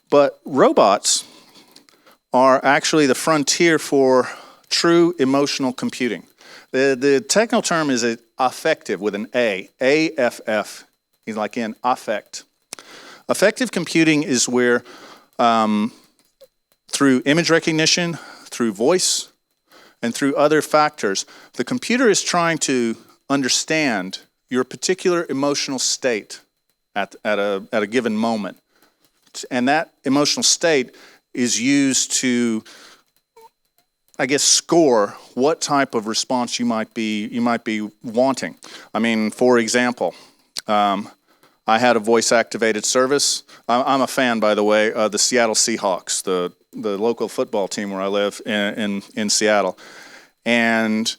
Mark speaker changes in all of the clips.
Speaker 1: But robots are actually the frontier for true emotional computing. The technical term is affective with an A, A-F-F, like in affect. Affective computing is where through image recognition, through voice, and through other factors, the computer is trying to understand your particular emotional state at a given moment. And that emotional state is used to, I guess, score what type of response you might be wanting. I mean, for example, I had a voice-activated service. I'm a fan, by the way, of the Seattle Seahawks, the local football team where I live in Seattle. And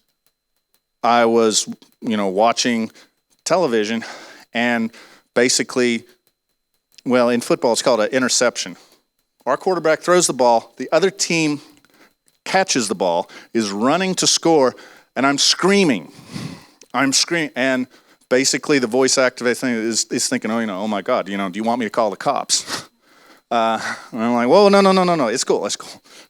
Speaker 1: I was, watching television, and basically, well, in football, it's called an interception. Our quarterback throws the ball, the other team catches the ball, is running to score, and I'm screaming. And basically the voice-activated thing is thinking, oh my God, do you want me to call the cops? And I'm like, whoa, no, it's cool.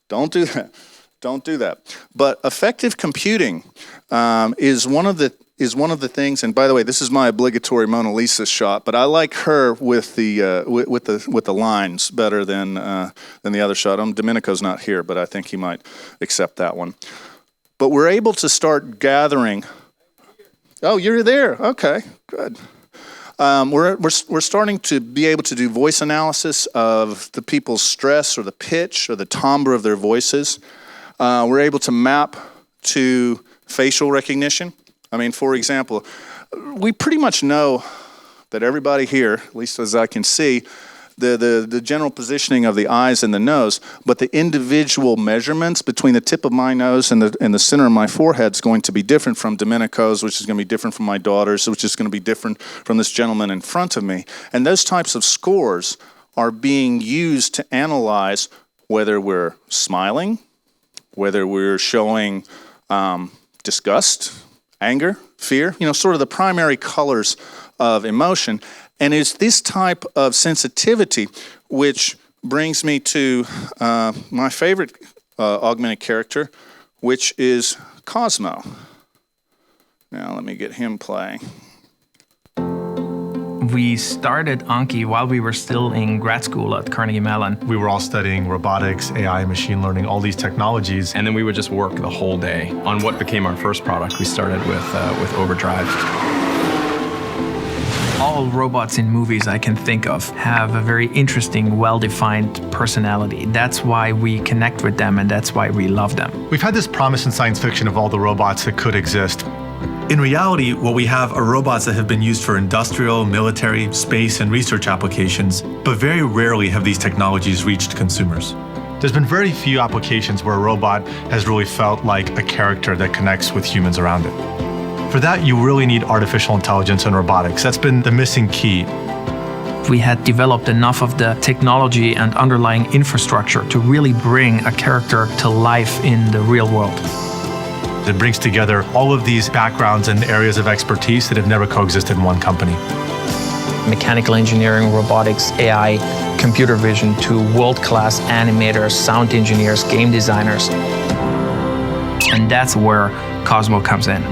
Speaker 1: Don't do that. But affective computing is one of the things. And by the way, this is my obligatory Mona Lisa shot. But I like her with the lines better than the other shot. Domenico's not here, but I think he might accept that one. But we're able to start gathering. Oh, you're there. Okay, good. We're starting to be able to do voice analysis of the people's stress or the pitch or the timbre of their voices. We're able to map to facial recognition. I mean, for example, we pretty much know that everybody here, at least as I can see, the general positioning of the eyes and the nose, but the individual measurements between the tip of my nose and the center of my forehead is going to be different from Domenico's, which is going to be different from my daughter's, which is going to be different from this gentleman in front of me. And those types of scores are being used to analyze whether we're smiling, whether we're showing disgust, anger, fear, sort of the primary colors of emotion. And it's this type of sensitivity which brings me to my favorite augmented character, which is Cosmo. Now let me get him playing.
Speaker 2: We started Anki while we were still in grad school at Carnegie Mellon.
Speaker 3: We were all studying robotics, AI, machine learning, all these technologies.
Speaker 4: And then we would just work the whole day on what became our first product. We started with Overdrive.
Speaker 2: All robots in movies I can think of have a very interesting, well-defined personality. That's why we connect with them, and that's why we love them.
Speaker 3: We've had this promise in science fiction of all the robots that could exist.
Speaker 5: In reality, what we have are robots that have been used for industrial, military, space, and research applications, but very rarely have these technologies reached consumers.
Speaker 3: There's been very few applications where a robot has really felt like a character that connects with humans around it. For that, you really need artificial intelligence and robotics. That's been the missing key.
Speaker 2: We had developed enough of the technology and underlying infrastructure to really bring a character to life in the real world.
Speaker 3: It brings together all of these backgrounds and areas of expertise that have never coexisted in one company.
Speaker 2: Mechanical engineering, robotics, AI, computer vision to world-class animators, sound engineers, game designers. And that's where Cosmo comes in.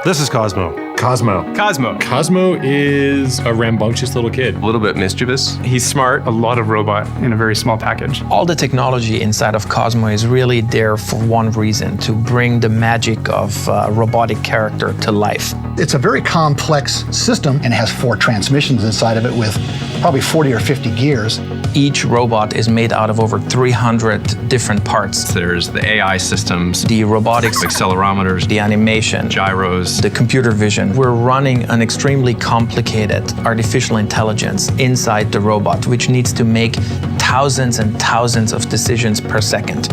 Speaker 6: This is Cosmo.
Speaker 4: Cosmo
Speaker 6: is a rambunctious little kid.
Speaker 4: A little bit mischievous.
Speaker 6: He's smart. A lot of robot in a very small package.
Speaker 2: All the technology inside of Cosmo is really there for one reason, to bring the magic of robotic character to life.
Speaker 7: It's a very complex system and has 4 transmissions inside of it with probably 40 or 50 gears.
Speaker 2: Each robot is made out of over 300 different parts.
Speaker 4: There's the AI systems,
Speaker 2: The robotics,
Speaker 4: accelerometers,
Speaker 2: the animation,
Speaker 4: gyros,
Speaker 2: the computer vision. We're running an extremely complicated artificial intelligence inside the robot, which needs to make thousands and thousands of decisions per second.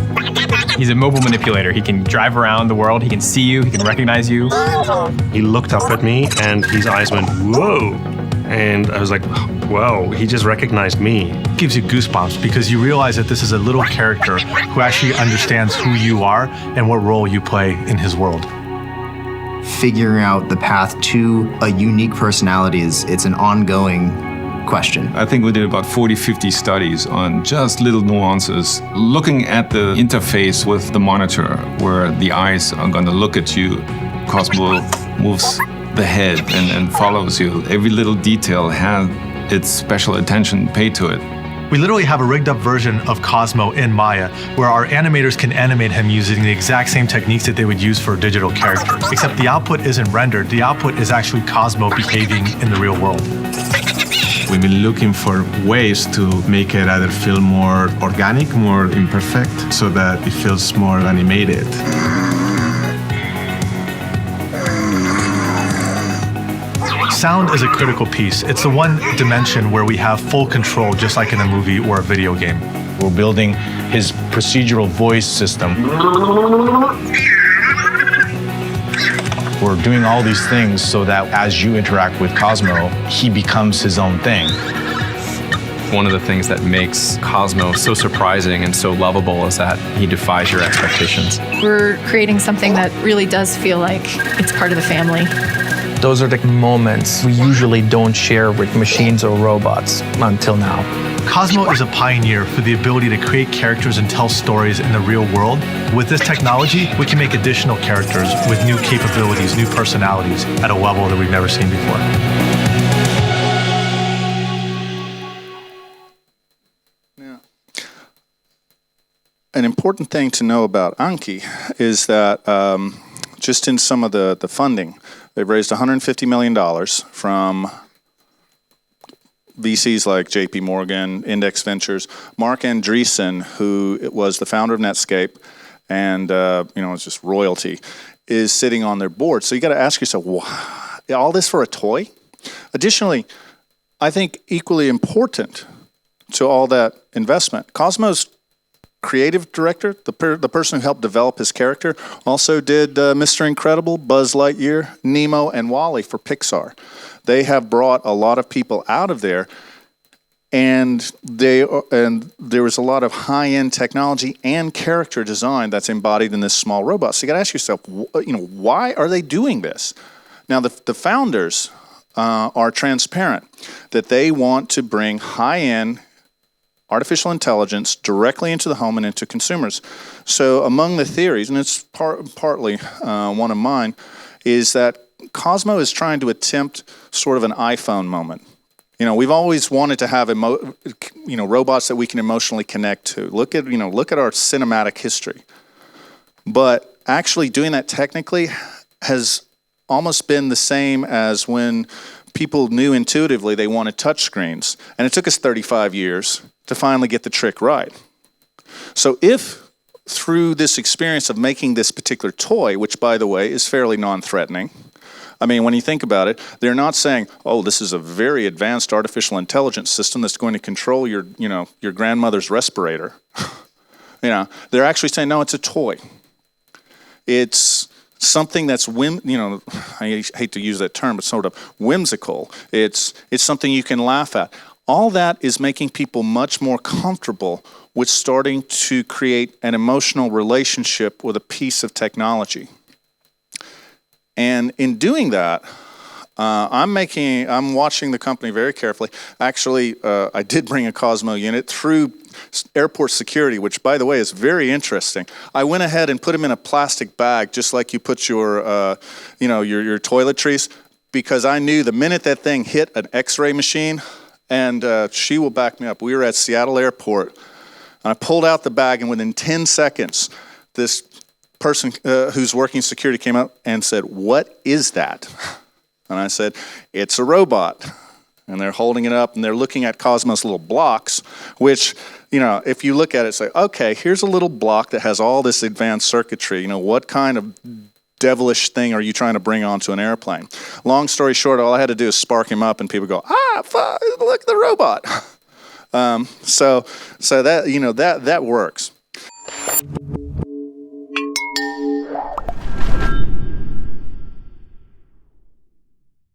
Speaker 6: He's a mobile manipulator. He can drive around the world. He can see you. He can recognize you.
Speaker 8: He looked up at me and his eyes went, whoa. And I was like, whoa, he just recognized me.
Speaker 3: It gives you goosebumps because you realize that this is a little character who actually understands who you are and what role you play in his world.
Speaker 9: figuring out the path to a unique personality it's an ongoing question.
Speaker 4: I think we did about 40, 50 studies on just little nuances, looking at the interface with the monitor, where the eyes are going to look at you. Cosmo moves the head and follows you. Every little detail has its special attention paid to it.
Speaker 3: We literally have a rigged up version of Cosmo in Maya, where our animators can animate him using the exact same techniques that they would use for a digital character. Except the output isn't rendered, the output is actually Cosmo behaving in the real world.
Speaker 10: We've been looking for ways to make it either feel more organic, more imperfect, so that it feels more animated.
Speaker 3: Sound is a critical piece. It's the one dimension where we have full control, just like in a movie or a video game.
Speaker 11: We're building his procedural voice system. We're doing all these things so that as you interact with Cosmo, he becomes his own thing.
Speaker 4: One of the things that makes Cosmo so surprising and so lovable is that he defies your expectations.
Speaker 12: We're creating something that really does feel like it's part of the family.
Speaker 2: Those are the moments we usually don't share with machines or robots until now.
Speaker 3: Cosmo is a pioneer for the ability to create characters and tell stories in the real world. With this technology, we can make additional characters with new capabilities, new personalities at a level that we've never seen before.
Speaker 1: An important thing to know about Anki is that just in some of the funding, they've raised $150 million from VCs like JP Morgan, Index Ventures. Mark Andreessen, who was the founder of Netscape, and it's just royalty, is sitting on their board. So you got to ask yourself, all this for a toy? Additionally, I think equally important to all that investment, Cosmo's creative director, the person who helped develop his character, also did Mr. Incredible, Buzz Lightyear, Nemo, and WALL-E for Pixar. They have brought a lot of people out of there, and there was a lot of high-end technology and character design that's embodied in this small robot. So you got to ask yourself, why are they doing this? Now, the founders are transparent that they want to bring high-end artificial intelligence directly into the home and into consumers. So among the theories, and it's partly one of mine, is that Cosmo is trying to attempt sort of an iPhone moment. We've always wanted to have robots that we can emotionally connect to. Look at our cinematic history. But actually doing that technically has almost been the same as when people knew intuitively they wanted touchscreens. And it took us 35 years to finally get the trick right. So if through this experience of making this particular toy, which by the way is fairly non-threatening, I mean, when you think about it, they're not saying, oh, this is a very advanced artificial intelligence system that's going to control your grandmother's respirator. They're actually saying, no, it's a toy. It's something that's I hate to use that term, but sort of whimsical. It's something you can laugh at. All that is making people much more comfortable with starting to create an emotional relationship with a piece of technology. And in doing that, I'm watching the company very carefully. Actually, I did bring a Cosmo unit through airport security, which, by the way, is very interesting. I went ahead and put him in a plastic bag, just like you put your toiletries, because I knew the minute that thing hit an X-ray machine, and she will back me up. We were at Seattle Airport, and I pulled out the bag, and within 10 seconds, this person who's working security came up and said, "What is that?" And I said, "It's a robot." And they're holding it up, and they're looking at Cosmo's little blocks, which, if you look at it, say, okay, here's a little block that has all this advanced circuitry. What kind of devilish thing are you trying to bring onto an airplane? Long story short, all I had to do is spark him up, and people go, look at the robot. So that, that works.